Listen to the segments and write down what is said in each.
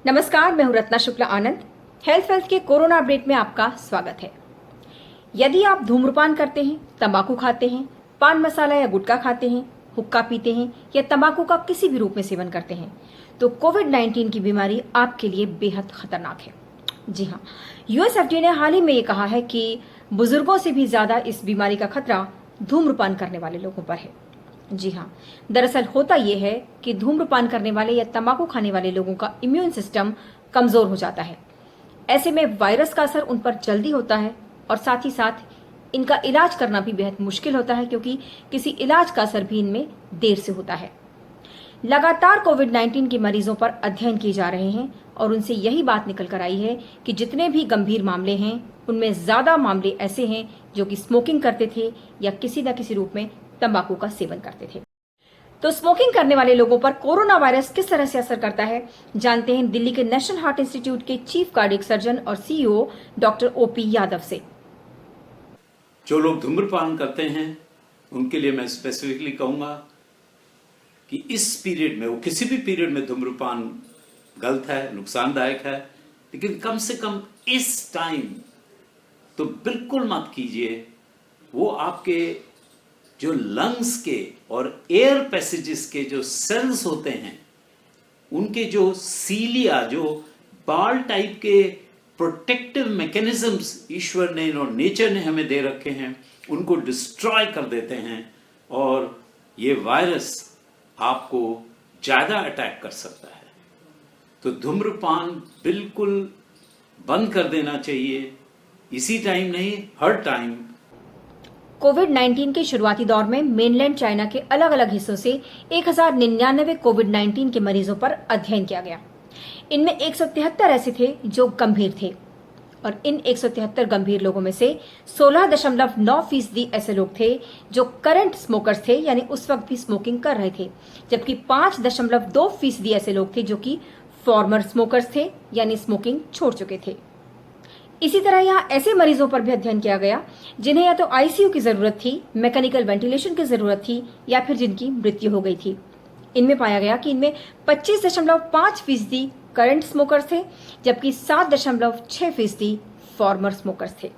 नमस्कार, मैं हूं रत्ना शुक्ला आनंद। हेल्थ के कोरोना अपडेट में आपका स्वागत है। यदि आप धूम्रपान करते हैं, तंबाकू खाते हैं, पान मसाला या गुटखा खाते हैं, हुक्का पीते हैं या तंबाकू का किसी भी रूप में सेवन करते हैं, तो कोविड-19 की बीमारी आपके लिए बेहद खतरनाक है। जी हाँ, यूएस एफडीए ने हाल ही में ये कहा है कि बुजुर्गों से भी ज्यादा इस बीमारी का खतरा धूम्रपान करने वाले लोगों पर है। जी हाँ, दरअसल होता यह है कि धूम्रपान करने वाले या तंबाकू खाने वाले लोगों का इम्यून सिस्टम कमजोर हो जाता है। ऐसे में वायरस का असर उन पर जल्दी होता है और साथ ही साथ इनका इलाज करना भी बेहद मुश्किल होता है, क्योंकि किसी इलाज का असर भी इनमें देर से होता है। लगातार कोविड-19 के मरीजों पर अध्ययन किए जा रहे हैं और उनसे यही बात निकल कर आई है कि जितने भी गंभीर मामले हैं उनमें ज्यादा मामले ऐसे हैं जो कि स्मोकिंग करते थे या किसी न किसी रूप में तंबाकू का सेवन करते थे। तो स्मोकिंग करने वाले लोगों पर कोरोना वायरस किस तरह से असर करता है, जानते हैं दिल्ली के नेशनल हार्ट इंस्टीट्यूट के चीफ कार्डियक सर्जन और सीईओ डॉक्टर ओपी यादव से। जो लोग धूम्रपान करते हैं उनके लिए मैं स्पेसिफिकली कहूंगा कि इस पीरियड में, वो किसी भी पीरियड में धूम्रपान गलत है, नुकसानदायक है, लेकिन कम से कम इस टाइम तो बिल्कुल मत कीजिए। वो आपके जो लंग्स के और एयर पैसेजेस के जो सेल्स होते हैं, उनके जो सीलिया, जो बाल टाइप के प्रोटेक्टिव मैकेनिज्म्स ईश्वर ने और नेचर ने हमें दे रखे हैं, उनको डिस्ट्रॉय कर देते हैं और ये वायरस आपको ज्यादा अटैक कर सकता है। तो धूम्रपान बिल्कुल बंद कर देना चाहिए, इसी टाइम नहीं, हर टाइम। कोविड-19 के शुरुआती दौर में मेनलैंड चाइना के अलग अलग हिस्सों से 1099 कोविड-19 के मरीजों पर अध्ययन किया गया। इनमें 173 ऐसे थे जो गंभीर थे और इन 173 गंभीर लोगों में से 16.9% ऐसे लोग थे जो करंट स्मोकर्स थे, यानी उस वक्त भी स्मोकिंग कर रहे थे, जबकि 5.2% ऐसे लोग थे जो कि फॉर्मर स्मोकर्स थे, यानी स्मोकिंग छोड़ चुके थे। इसी तरह यहाँ ऐसे मरीजों पर भी अध्ययन किया गया जिन्हें या तो आईसीयू की जरूरत थी, मैकेनिकल वेंटिलेशन की जरूरत थी या फिर जिनकी मृत्यु हो गई थी। इनमें पाया गया कि इनमें 25.5% करंट स्मोकर्स थे, जबकि 7.6% फॉर्मर स्मोकर्स थे।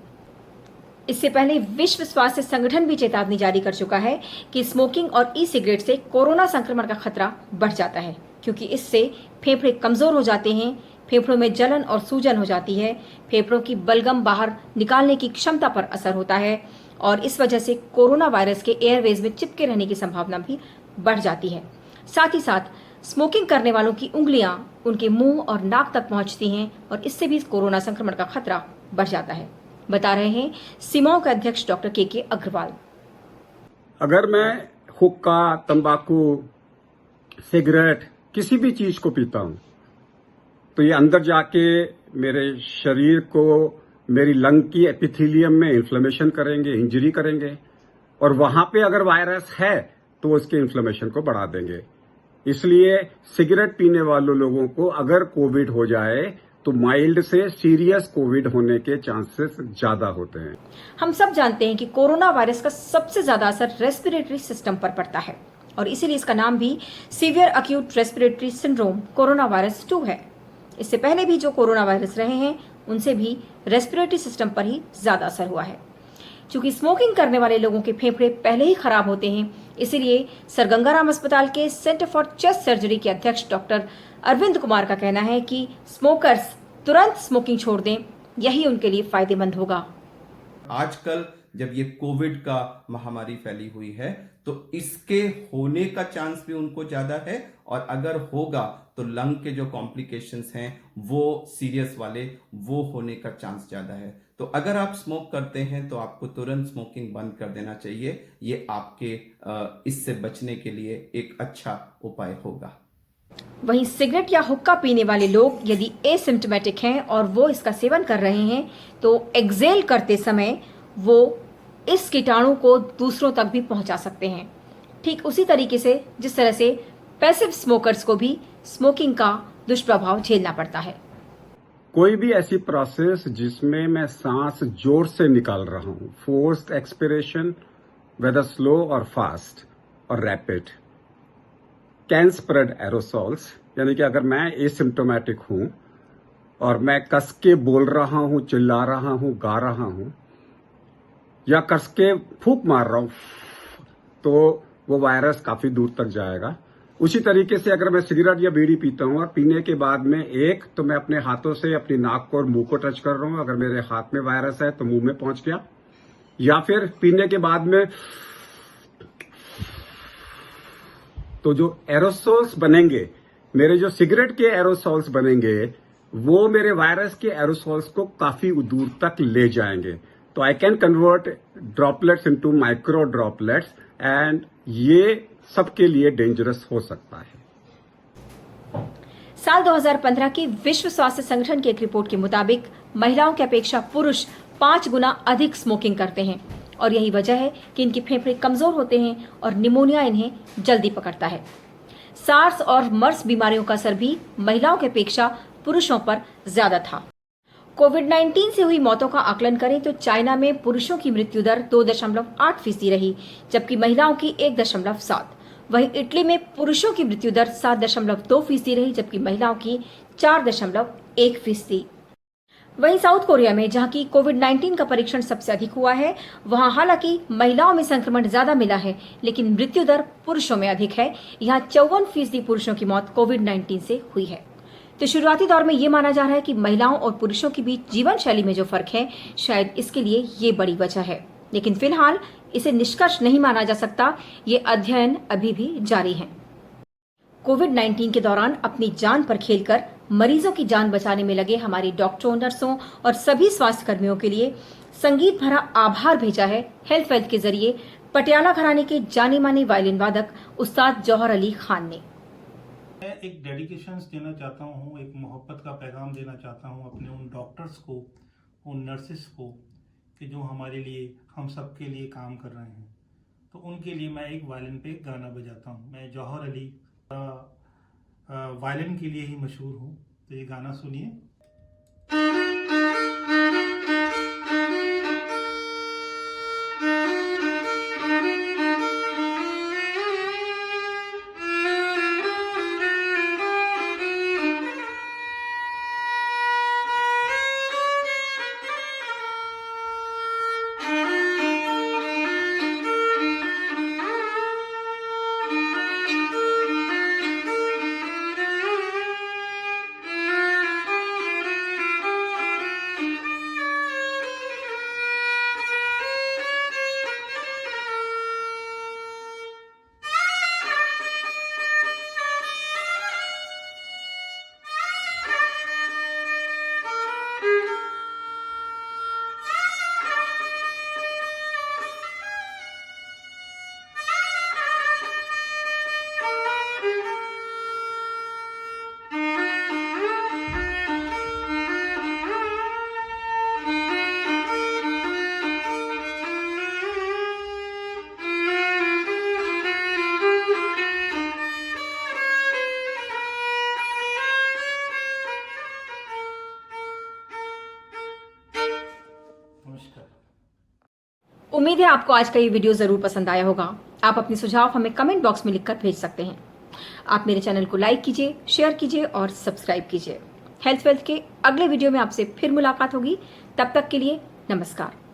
इससे पहले विश्व स्वास्थ्य संगठन भी चेतावनी जारी कर चुका है कि स्मोकिंग और ई सिगरेट से कोरोना संक्रमण का खतरा बढ़ जाता है, क्योंकि इससे फेफड़े कमजोर हो जाते हैं, फेफड़ों में जलन और सूजन हो जाती है, फेफड़ों की बलगम बाहर निकालने की क्षमता पर असर होता है और इस वजह से कोरोना वायरस के एयरवेज में चिपके रहने की संभावना भी बढ़ जाती है। साथ ही साथ स्मोकिंग करने वालों की उंगलियां उनके मुंह और नाक तक पहुंचती हैं और इससे भी कोरोना संक्रमण का खतरा बढ़ जाता है, बता रहे हैं सिमाओ के अध्यक्ष डॉक्टर के अग्रवाल। अगर मैं हुक्का, तंबाकू, सिगरेट, किसी भी चीज को पीता हूं तो ये अंदर जाके मेरे शरीर को, मेरी लंग की एपिथेलियम में इन्फ्लेमेशन करेंगे, इंजरी करेंगे और वहां पे अगर वायरस है तो उसके इन्फ्लेमेशन को बढ़ा देंगे। इसलिए सिगरेट पीने वाले लोगों को अगर कोविड हो जाए तो माइल्ड से सीरियस कोविड होने के चांसेस ज्यादा होते हैं। हम सब जानते हैं कि कोरोना वायरस का सबसे ज्यादा असर रेस्पिरेटरी सिस्टम पर पड़ता है और इसीलिए इसका नाम भी severe acute respiratory syndrome corona virus 2 है। इससे पहले भी जो कोरोना वायरस रहे हैं उनसे भी रेस्पिरेटरी सिस्टम पर ही ज्यादा असर हुआ है। चूंकि स्मोकिंग करने वाले लोगों के फेफड़े पहले ही खराब होते हैं, इसीलिए सर गंगाराम अस्पताल के सेंटर फॉर चेस्ट सर्जरी के अध्यक्ष डॉक्टर अरविंद कुमार का कहना है कि स्मोकर्स तुरंत स्मोकिंग छोड़ दें, यही उनके लिए फायदेमंद होगा। आजकल जब ये कोविड का महामारी फैली हुई है तो इसके होने का चांस भी उनको ज्यादा है और अगर होगा तो लंग के जो कॉम्प्लिकेशंस हैं वो सीरियस वाले, वो होने का चांस ज्यादा है। तो अगर आप स्मोक करते हैं तो आपको तुरंत स्मोकिंग बंद कर देना चाहिए। ये आपके इससे बचने के लिए एक अच्छा उपाय होगा। वहीं सिगरेट या हुक्का पीने वाले लोग यदि एसिम्प्टोमेटिक हैं और वो इसका सेवन कर रहे हैं तो एक्सेल करते समय वो इस कीटाणु को दूसरों तक भी पहुंचा सकते हैं, ठीक उसी तरीके से जिस तरह से पैसिव स्मोकर्स को भी स्मोकिंग का दुष्प्रभाव झेलना पड़ता है। कोई भी ऐसी प्रोसेस जिसमें मैं सांस जोर से निकाल रहा हूं, फोर्स्ड एक्सपिरेशन, वेदर स्लो और फास्ट और रैपिड, कैन स्प्रेड एरोसॉल्स यानी कि अगर मैं एसिम्प्टोमेटिक हूं और मैं कस के बोल रहा हूं, चिल्ला रहा हूं, गा रहा हूं या कस के फूंक मार रहा हूं, तो वो वायरस काफी दूर तक जाएगा। उसी तरीके से अगर मैं सिगरेट या बीड़ी पीता हूं और पीने के बाद में एक तो मैं अपने हाथों से अपनी नाक को और मुंह को टच कर रहा हूं, अगर मेरे हाथ में वायरस है तो मुंह में पहुंच गया, या फिर पीने के बाद में तो जो एरोसोल्स बनेंगे, मेरे जो सिगरेट के एरोसोल्स बनेंगे, वो मेरे वायरस के एरोसोल्स को काफी दूर तक ले जाएंगे। तो I can convert droplets into micro droplets and ये सबके लिए डेंजरस हो सकता है। साल 2015 की विश्व स्वास्थ्य संगठन की एक रिपोर्ट के मुताबिक महिलाओं की अपेक्षा पुरुष 5 गुना अधिक स्मोकिंग करते हैं और यही वजह है कि इनके फेफड़े कमजोर होते हैं और निमोनिया इन्हें जल्दी पकड़ता है। सार्स और मर्स बीमारियों का असर भी महिलाओं की अपेक्षा पुरुषों पर ज्यादा था। कोविड-19 से हुई मौतों का आकलन करें तो चाइना में पुरुषों की मृत्यु दर 2.8% रही, जबकि महिलाओं की 1.7। वहीं इटली में पुरुषों की मृत्यु दर 7.2% रही, जबकि महिलाओं की 4.1%। वहीं साउथ कोरिया में, जहां की कोविड-19 का परीक्षण सबसे अधिक हुआ है, वहां हालांकि महिलाओं में संक्रमण ज्यादा मिला है, लेकिन मृत्यु दर पुरुषों में अधिक है। यहां 54% पुरुषों की मौत कोविड-19 से हुई है। तो शुरुआती दौर में ये माना जा रहा है कि महिलाओं और पुरुषों के बीच जीवन शैली में जो फर्क है, शायद इसके लिए ये बड़ी वजह है, लेकिन फिलहाल इसे निष्कर्ष नहीं माना जा सकता। ये अध्ययन अभी भी जारी है। कोविड-19 के दौरान अपनी जान पर खेलकर मरीजों की जान बचाने में लगे हमारे डॉक्टरों, नर्सों और सभी स्वास्थ्य कर्मियों के लिए संगीत भरा आभार भेजा है हेल्थ वेल्थ के जरिए पटियाला घराने के जाने माने वायलिन वादक उस्ताद जौहर अली खान ने। मैं एक डेडिकेशन देना चाहता हूँ, एक मोहब्बत का पैगाम देना चाहता हूँ अपने उन डॉक्टर्स को, उन नर्सिस को कि जो हमारे लिए, हम सब के लिए काम कर रहे हैं। तो उनके लिए मैं एक वायलिन पे गाना बजाता हूँ। मैं जौहर अली वायलिन के लिए ही मशहूर हूँ, तो ये गाना सुनिए। उम्मीद है आपको आज का ये वीडियो जरूर पसंद आया होगा। आप अपने सुझाव हमें कमेंट बॉक्स में लिखकर भेज सकते हैं। आप मेरे चैनल को लाइक कीजिए, शेयर कीजिए और सब्सक्राइब कीजिए। हेल्थ वेल्थ के अगले वीडियो में आपसे फिर मुलाकात होगी। तब तक के लिए नमस्कार।